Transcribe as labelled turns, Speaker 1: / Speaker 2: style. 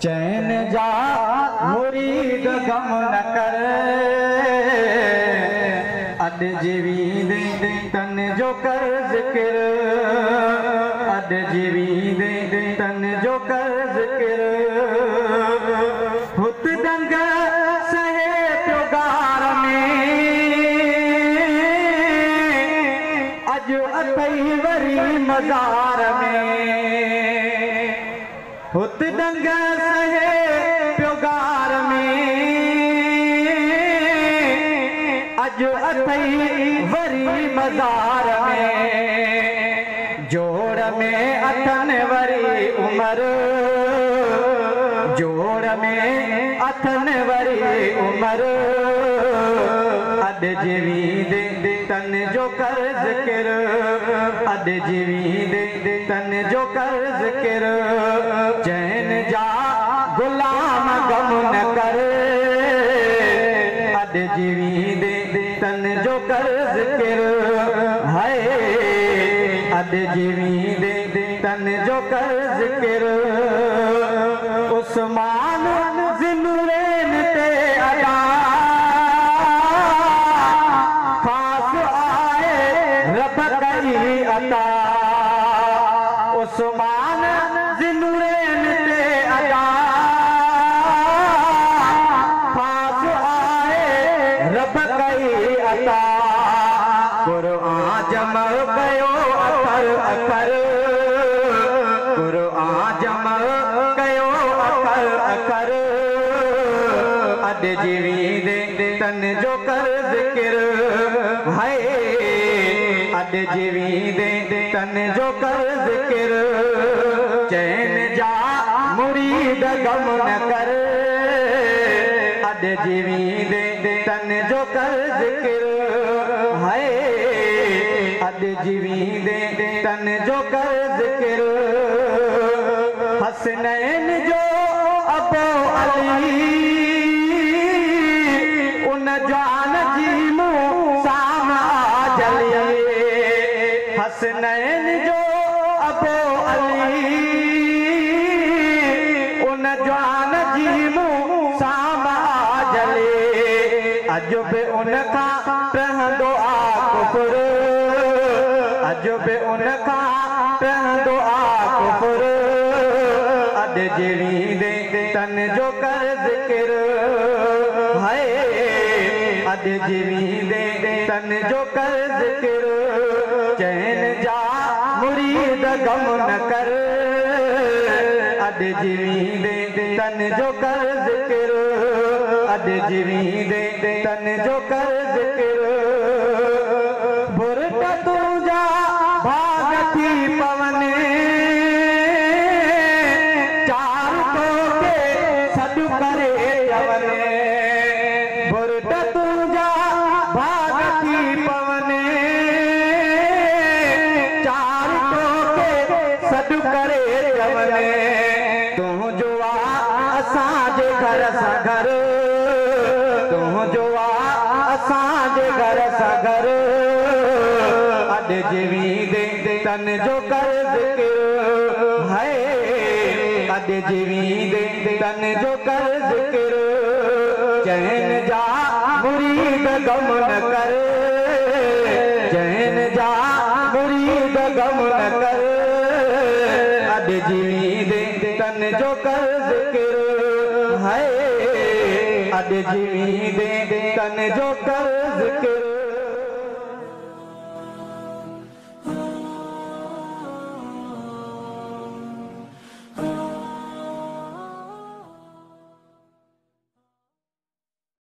Speaker 1: चैन जा मुरीद गम न कर अड जीवी दे तन जो कर जिक्र अड जीवी दे तन जो कर जिक्र हुत दंग सहे प्योगार में अज अथई वरी मज़ार में हुत दंग सहे प्योगार में अज अथई वरी मज़ार में जोड़ में अथन वरी उम्र जोड़ में अथन वरी उम्र अड जीवी दे तन जो कर जिक्र अड जीवी दे तन जो कर जिक्र चैन जा गुलाम गम न कर अड जीवी दे तन जो कर जिक्र हाय अड जीवी दे तन जो कर जिक्र उस्मान ज़िन्नूरैन ते अदा खास आए रब कई अता उस्मान ज़िन्नूरैन ते अदा खास आए रब कई अता कुरान जमा कयो अखर अखर कुरान जमा कयो अखर अखर अड जीवी दे तन जो कर जिक्र हाय अड जीवी दे तन जो कर जिक्र चैन जा मुरीद गम न कर अड जीवी दे तन जो कर जिक्र हाय अड जीवी दे तन जो कर जिक्र हसनैन जो अबो अली उन जान जी मुँह साम आ जली हसनैन जो अबो अली उन जान जी मुँह साम आ जली अजब उनका रहंदो आ कुफर अजब उनका रहंदो आ कुफर अड जीवी दे तन जो कर जिक्र हाय अड जीवी दे तन जो कर जिक्र चैन जा मुरीद गम न कर अड जीवी दे तन जो कर जिक्र अड जीवी दे तन जो कर जिक्र बुरट तुझा भागती पवने चार तो के सदु करे जवने बुरट तुझा भागती पवने चार तो के सदु करे जवने तू जो असांजे घर सां घर तू जो असांजे घर सां घर अड जीवी दे तन जो कर जिक्र हाय अड जीवी दे तन जो कर जिक्र चैन जा मुरीद गम न कर चैन जा मुरीद गम न कर अड जीवी दे तन जो कर जिक्र हाय अड जीवी दे तन जो कर जिक्र